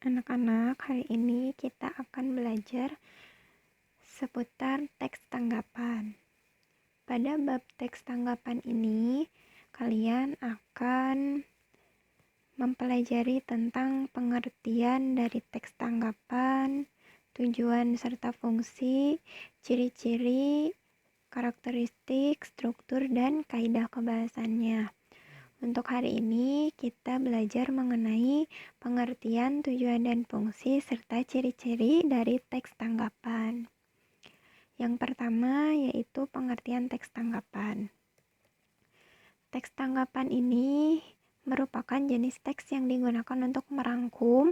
Anak-anak, hari ini kita akan belajar seputar teks tanggapan. Pada bab teks tanggapan ini, kalian akan mempelajari tentang pengertian dari teks tanggapan, tujuan serta fungsi, ciri-ciri, karakteristik, struktur, dan kaidah kebahasannya. Untuk hari ini, kita belajar mengenai pengertian, tujuan, dan fungsi, serta ciri-ciri dari teks tanggapan. Yang pertama yaitu pengertian teks tanggapan. Teks tanggapan ini merupakan jenis teks yang digunakan untuk merangkum,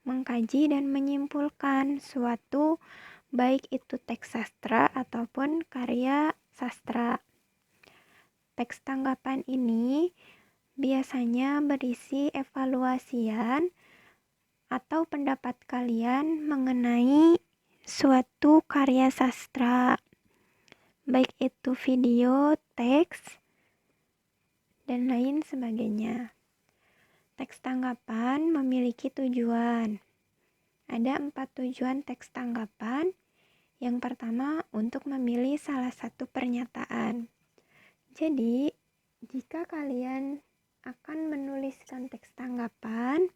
mengkaji, dan menyimpulkan suatu, baik itu teks sastra ataupun karya sastra. Teks tanggapan ini biasanya berisi evaluasian atau pendapat kalian mengenai suatu karya sastra, baik itu video, teks, dan lain sebagainya. Teks tanggapan memiliki tujuan. Ada 4 tujuan teks tanggapan. Yang pertama, untuk memilih salah satu pernyataan. Jadi, jika kalian akan menuliskan teks tanggapan,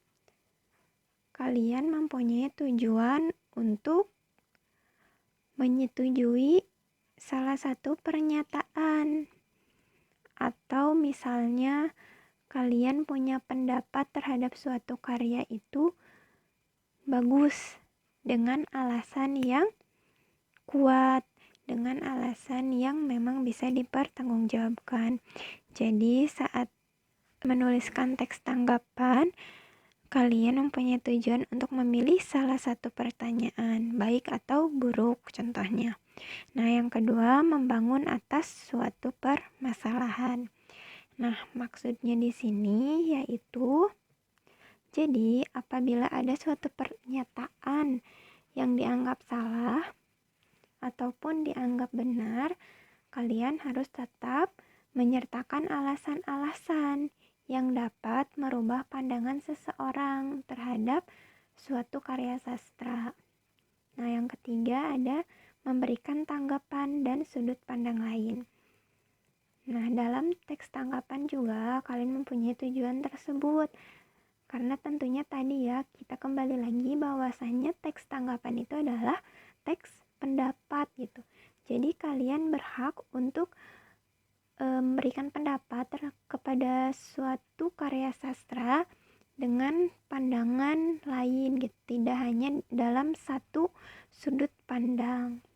kalian mempunyai tujuan untuk menyetujui salah satu pernyataan, atau misalnya kalian punya pendapat terhadap suatu karya itu bagus dengan alasan yang kuat, dengan alasan yang memang bisa dipertanggungjawabkan. Jadi saat menuliskan teks tanggapan, kalian mempunyai tujuan untuk memilih salah satu pertanyaan, baik atau buruk contohnya. Nah, yang kedua, membangun atas suatu permasalahan. Nah, maksudnya di sini yaitu, jadi apabila ada suatu pernyataan yang dianggap salah ataupun dianggap benar, kalian harus tetap menyertakan alasan-alasan yang dapat merubah pandangan seseorang terhadap suatu karya sastra. Nah, yang ketiga ada memberikan tanggapan dan sudut pandang lain. Nah, dalam teks tanggapan juga kalian mempunyai tujuan tersebut. Karena tentunya tadi ya, kita kembali lagi bahwasannya teks tanggapan itu adalah teks pendapat gitu. Jadi kalian berhak untuk memberikan pendapat kepada suatu karya sastra dengan pandangan lain gitu, tidak hanya dalam satu sudut pandang.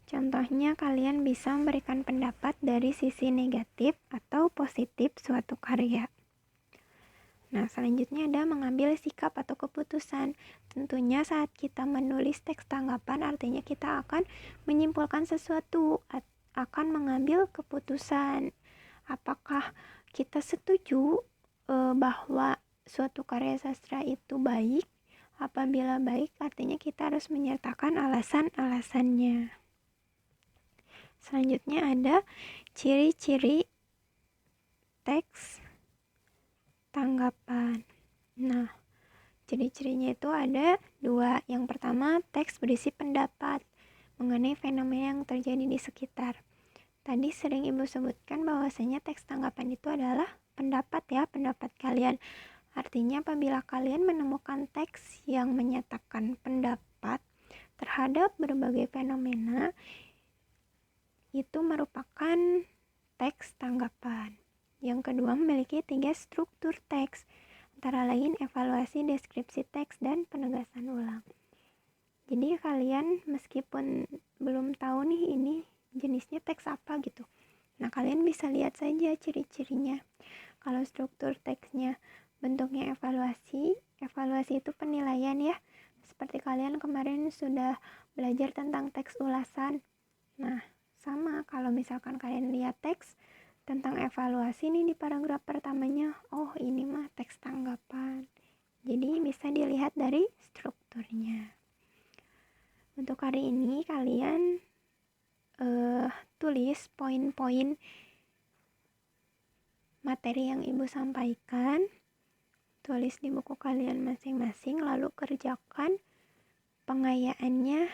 Contohnya, kalian bisa memberikan pendapat dari sisi negatif atau positif suatu karya. Nah, selanjutnya ada mengambil sikap atau keputusan. Tentunya saat kita menulis teks tanggapan, artinya kita akan menyimpulkan sesuatu, akan mengambil keputusan. Apakah kita setuju bahwa suatu karya sastra itu baik? Apabila baik, artinya kita harus menyertakan alasan-alasannya. Selanjutnya ada ciri-ciri teks tanggapan. Nah, ciri-cirinya itu ada 2. Yang pertama, teks berisi pendapat mengenai fenomena yang terjadi di sekitar. Tadi sering Ibu sebutkan bahwasanya teks tanggapan itu adalah pendapat ya, pendapat kalian. Artinya apabila kalian menemukan teks yang menyatakan pendapat terhadap berbagai fenomena, itu merupakan teks tanggapan. Yang kedua, memiliki 3 struktur teks, antara lain evaluasi, deskripsi teks, dan penegasan ulang. Jadi kalian meskipun belum tahu nih ini jenisnya teks apa gitu, nah kalian bisa lihat saja ciri-cirinya. Kalau struktur teksnya bentuknya evaluasi itu penilaian ya, seperti kalian kemarin sudah belajar tentang teks ulasan. Nah, sama kalau misalkan kalian lihat teks tentang evaluasi nih di paragraf pertamanya, oh ini mah teks tanggapan. Jadi bisa dilihat dari strukturnya. Untuk hari ini kalian tulis poin-poin materi yang Ibu sampaikan. tulis di buku kalian masing-masing, lalu kerjakan pengayaannya